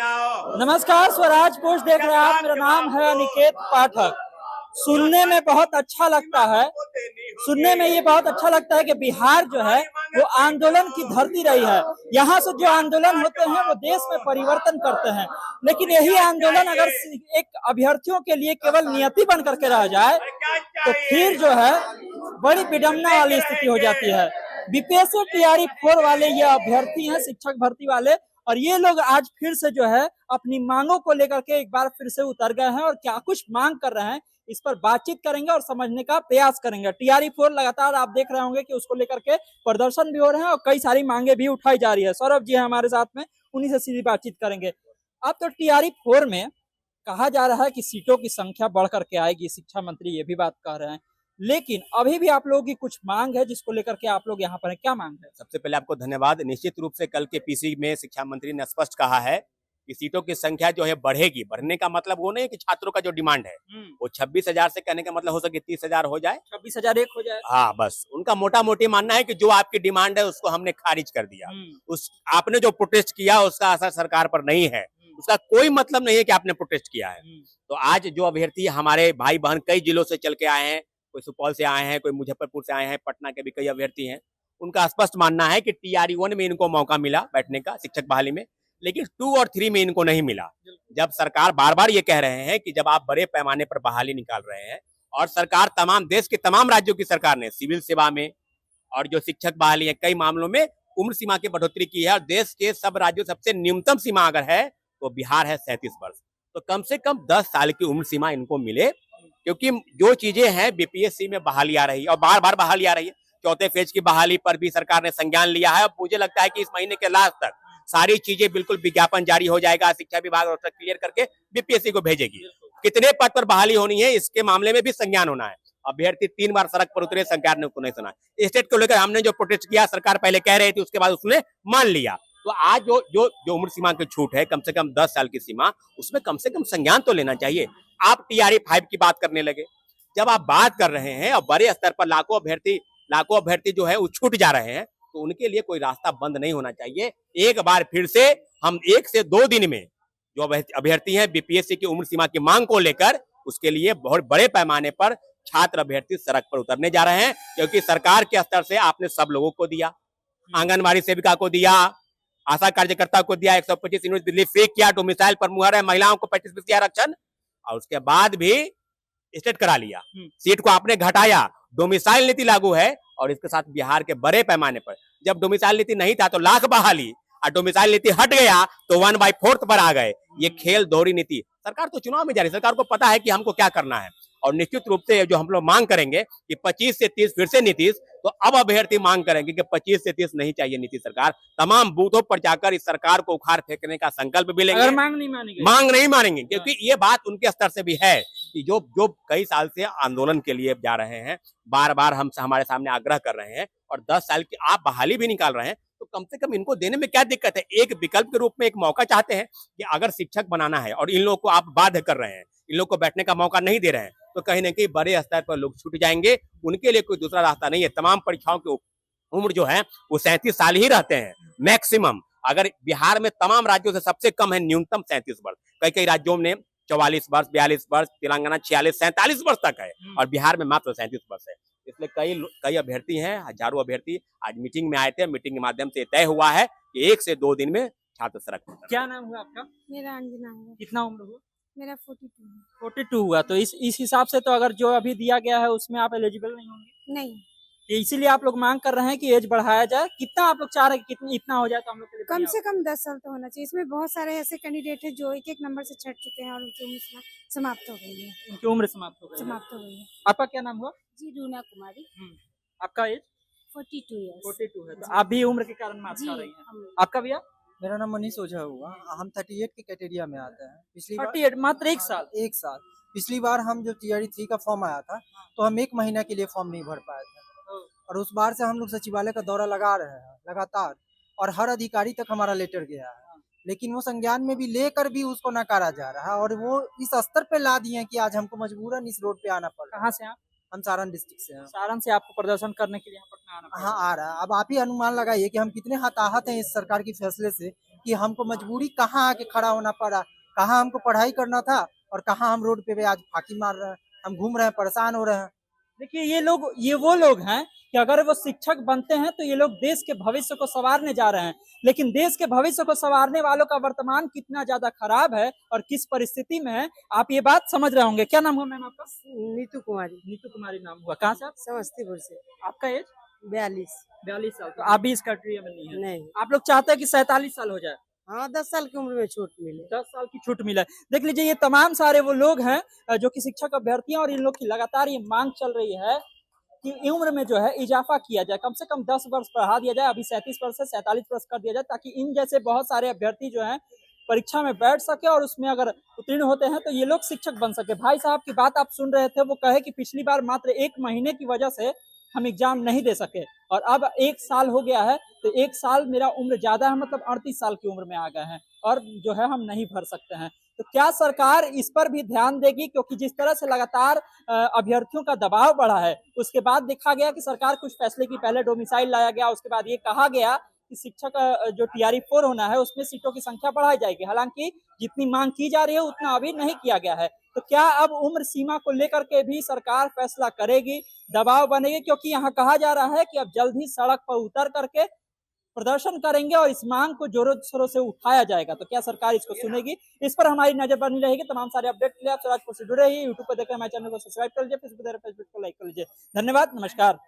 नमस्कार, स्वराज पोस्ट देख रहे हैं आप। मेरा नाम है अनिकेत पाठक। सुनने में बहुत अच्छा लगता है, ये बहुत अच्छा लगता है कि बिहार जो है वो आंदोलन की धरती रही है। यहाँ से जो आंदोलन होते हैं वो देश में परिवर्तन करते हैं, लेकिन यही आंदोलन अगर एक अभ्यर्थियों के लिए केवल नियति बन करके रह जाए तो फिर जो है बड़ी विडंबना वाली स्थिति हो जाती है। बीपीएससी तैयारी 4 वाले ये अभ्यर्थी हैं, शिक्षक भर्ती वाले, और ये लोग आज फिर से जो है अपनी मांगों को लेकर के एक बार फिर से उतर गए हैं और क्या कुछ मांग कर रहे हैं इस पर बातचीत करेंगे और समझने का प्रयास करेंगे। टीआरई 4 लगातार आप देख रहे होंगे कि उसको लेकर के प्रदर्शन भी हो रहे हैं और कई सारी मांगे भी उठाई जा रही है। सौरभ जी है हमारे साथ में, उन्हीं से सीधी बातचीत करेंगे। अब तो टीआरई 4 में कहा जा रहा है कि सीटों की संख्या बढ़ करके आएगी, शिक्षा मंत्री ये भी बात कह रहे हैं, लेकिन अभी भी आप लोगों की कुछ मांग है जिसको लेकर के आप लोग यहाँ पर हैं। क्या मांग है? सबसे पहले आपको धन्यवाद। निश्चित रूप से कल के पीसी में शिक्षा मंत्री ने स्पष्ट कहा है कि सीटों की संख्या जो है बढ़ेगी। बढ़ने का मतलब वो नहीं कि छात्रों का जो डिमांड है वो 26,000 से कहने का मतलब हो सके 30,000 हो जाए, 26,001 हो जाए। हाँ, बस उनका मोटा मोटी मानना है कि जो आपकी डिमांड है उसको हमने खारिज कर दिया। उस आपने जो प्रोटेस्ट किया उसका असर सरकार पर नहीं है, उसका कोई मतलब नहीं है कि आपने प्रोटेस्ट किया है। तो आज जो अभ्यर्थी हमारे भाई बहन कई जिलों से चल के आए हैं, कोई सुपौल से आए हैं, कोई मुजफ्फरपुर से आए हैं, पटना के भी कई अभ्यर्थी हैं, उनका स्पष्ट मानना है कि टीआरई 1 में इनको मौका मिला बैठने का शिक्षक बहाली में, लेकिन 2 और 3 में इनको नहीं मिला। जब सरकार बार बार ये कह रहे हैं कि जब आप बड़े पैमाने पर बहाली निकाल रहे हैं और सरकार तमाम देश के तमाम राज्यों की सरकार ने सिविल सेवा में और जो शिक्षक बहाली है कई मामलों में उम्र सीमा की बढ़ोतरी की है और देश के सब राज्यों सबसे न्यूनतम सीमा अगर है तो बिहार है 37 वर्ष। तो कम से कम 10 साल की उम्र सीमा इनको मिले, क्योंकि जो चीजें हैं बीपीएससी में बहाली आ रही है और बार बार बहाली आ रही है। चौथे फेज की बहाली पर भी सरकार ने संज्ञान लिया है और मुझे लगता है कि इस महीने के लास्ट तक सारी चीजें बिल्कुल विज्ञापन जारी हो जाएगा, शिक्षा विभाग और क्लियर करके बीपीएससी को भेजेगी। कितने पद पर बहाली होनी है इसके मामले में भी संज्ञान होना है। अभ्यर्थी 3 बार सड़क पर उतरे, सरकार ने उसको नहीं सुना। स्टेट को लेकर हमने जो प्रोटेस्ट किया सरकार पहले कह रही थी, उसके बाद उसने मान लिया। तो आज जो उम्र सीमा की छूट है कम से कम 10 साल की सीमा, उसमें कम से कम संज्ञान तो लेना चाहिए। आप टीआरई 5 की बात करने लगे। जब आप बात कर रहे हैं और बड़े स्तर पर लाखों अभ्यर्थी जो है वो छूट जा रहे हैं, तो उनके लिए कोई रास्ता बंद नहीं होना चाहिए। एक बार फिर से हम 1 से 2 दिन में जो अभ्यर्थी हैं बीपीएससी की उम्र सीमा की मांग को लेकर, उसके लिए बहुत बड़े पैमाने पर छात्र अभ्यर्थी सड़क पर उतरने जा रहे हैं, क्योंकि सरकार के स्तर से आपने सब लोगों को दिया, आंगनबाड़ी सेविका को दिया, आशा कार्यकर्ता को दिया, 125 यूनिट बिजली फ्री किया, डोमिसाइल पर मुहर है, महिलाओं को 25% आरक्षण, और उसके बाद भी स्टेट करा लिया, सीट को आपने घटाया, डोमिसाइल नीति लागू है। और इसके साथ बिहार के बड़े पैमाने पर जब डोमिसाइल नीति नहीं था तो लाख बहाली, और डोमिसाइल नीति हट गया तो 1/4 पर आ गए। ये खेल दोहरी नीति। सरकार तो चुनाव में जा रही है, सरकार को पता है कि हमको क्या करना है, और निश्चित रूप से जो हम लोग मांग करेंगे कि 25 से 30 फिर से नीतीश, तो अब अभ्यर्थी मांग करेंगे कि 25 से 30 नहीं चाहिए नीतीश सरकार। तमाम बूथों पर जाकर इस सरकार को उखाड़ फेंकने का संकल्प भी लेंगे। अगर मांग नहीं मानेंगे, क्योंकि ये बात उनके स्तर से भी है कि जो कई साल से आंदोलन के लिए जा रहे हैं, बार बार हम हमारे सामने आग्रह कर रहे हैं, और 10 साल की आप बहाली भी निकाल रहे हैं, तो कम से कम इनको देने में क्या दिक्कत है? एक विकल्प के रूप में एक मौका चाहते हैं कि अगर शिक्षक बनाना है और इन लोगों को आप बाध्य कर रहे हैं, इन लोगों को बैठने का मौका नहीं दे रहे हैं, तो कहीं ना कहीं बड़े स्तर पर लोग छूट जाएंगे। उनके लिए कोई दूसरा रास्ता नहीं है। तमाम परीक्षाओं की उम्र जो है वो 37 साल ही रहते हैं मैक्सिमम। अगर बिहार में तमाम राज्यों से सबसे कम है न्यूनतम 37 वर्ष, कई राज्यों में 44 वर्ष, 42 वर्ष, तेलंगाना 46, 47 वर्ष तक है, और बिहार में मात्र 37 वर्ष है। इसलिए कई अभ्यर्थी हैं, हजारों अभ्यर्थी आज मीटिंग में आए थे। मीटिंग के माध्यम से तय हुआ है कि 1 से 2 दिन में छात्र सड़क पर। क्या नाम हुआ आपका? मेरा अंजना है। कितना उम्र हुआ? मेरा 42 है। 42 हुआ, तो इस हिसाब से तो अगर जो अभी दिया गया है उसमें आप एलिजिबल नहीं होंगे। नहीं, इसीलिए आप लोग मांग कर रहे हैं कि एज बढ़ाया जाए। कितना आप लोग चाह रहे हैं कि कितनी इतना हो जाए तो हम लोग के लिए कम से कम 10 साल तो होना चाहिए। इसमें बहुत सारे ऐसे कैंडिडेट हैं जो एक नंबर से छट चुके हैं और उनकी उम्र समाप्त हो गई है। उनकी उम्र समाप्त हो गई है। आपका क्या नाम हुआ? जी, रूना कुमारी। आपका एज 42 ईयर्स। 42 है, तो आप भी उम्र के कारण मांग कर रही हैं। आपका भैया? मेरा नाम मनीष ओझा हुआ। हम 38 के कैटेरिया में आते हैं। पिछली 38 मात्र एक साल। पिछली बार हम जब टीआरई 3 का फॉर्म आया था तो हम 1 महीना के लिए फॉर्म नहीं भर पाए थे, और उस बार से हम लोग सचिवालय का दौरा लगा रहे हैं लगातार, और हर अधिकारी तक हमारा लेटर गया है, लेकिन वो संज्ञान में भी लेकर भी उसको नकारा जा रहा है, और वो इस स्तर पे ला दिए हैं कि आज हमको मजबूरन इस रोड पे आना पड़ रहा है। कहाँ से आप? हम सारण डिस्ट्रिक्ट से हैं। सारण से आपको प्रदर्शन करने के लिए यहाँ पटना आना पड़ा? हाँ, आ रहा है। अब आप ही अनुमान लगाइए कि हम कितने हताहत हैं इस सरकार के फैसले से कि हमको मजबूरी कहाँ आके खड़ा होना पड़ा, कहाँ हमको पढ़ाई करना था और कहाँ हम रोड पे आज फांकी मार रहे हैं, हम घूम रहे हैं, परेशान हो रहे हैं। देखिए ये वो लोग हैं कि अगर वो शिक्षक बनते हैं तो ये लोग देश के भविष्य को संवारने जा रहे हैं, लेकिन देश के भविष्य को संवारने वालों का वर्तमान कितना ज्यादा खराब है और किस परिस्थिति में है, आप ये बात समझ रहे होंगे। क्या नाम हुआ मैम आपका? नीतू कुमारी, नीतू कुमारी नाम हुआ। कहाँ से आप? समस्तीपुर से। आपका एज? 42। 42 साल। तो आप भी इस कैटेगरी में नहीं है? नहीं, आप लोग चाहते हैं कि 47 साल हो जाए? हाँ 10 साल की उम्र में छूट मिले। 10 साल की छूट मिले। देख लीजिए ये तमाम सारे वो लोग हैं जो कि शिक्षक अभ्यर्थी हैं और इन लोग की लगातार ये मांग चल रही है कि उम्र में जो है इजाफा किया जाए, कम से कम 10 वर्ष बढ़ा दिया जाए, अभी 37 वर्ष से 47 वर्ष कर दिया जाए, ताकि इन जैसे बहुत सारे अभ्यर्थी जो हैं परीक्षा में बैठ सके और उसमें अगर उत्तीर्ण होते हैं तो ये लोग शिक्षक बन सके। भाई साहब की बात आप सुन रहे थे, वो कहे कि पिछली बार मात्र 1 महीने की वजह से हम एग्जाम नहीं दे सके और अब 1 साल हो गया है, तो 1 साल मेरा उम्र ज्यादा है, मतलब 38 साल की उम्र में आ गए हैं और जो है हम नहीं भर सकते हैं। तो क्या सरकार इस पर भी ध्यान देगी? क्योंकि जिस तरह से लगातार अभ्यर्थियों का दबाव बढ़ा है, उसके बाद देखा गया कि सरकार कुछ फैसले की, पहले डोमिसाइल लाया गया, उसके बाद ये कहा गया कि शिक्षक जो TRE 4 होना है उसमें सीटों की संख्या बढ़ाई जाएगी। हालांकि जितनी मांग की जा रही है उतना अभी नहीं किया गया है। तो क्या अब उम्र सीमा को लेकर के भी सरकार फैसला करेगी, दबाव बनेगी? क्योंकि यहाँ कहा जा रहा है कि अब जल्द ही सड़क पर उतर करके प्रदर्शन करेंगे और इस मांग को जोरों शोरों से उठाया जाएगा। तो क्या सरकार इसको सुनेगी? इस पर हमारी नजर बनी रहेगी। तमाम सारे अपडेट के लिए आप स्वराजपुर से जुड़े रहिए। यूट्यूब पर देखकर हमारे चैनल को सब्सक्राइब कर लीजिए, फेसबुक को लाइक कर लीजिए। धन्यवाद, नमस्कार।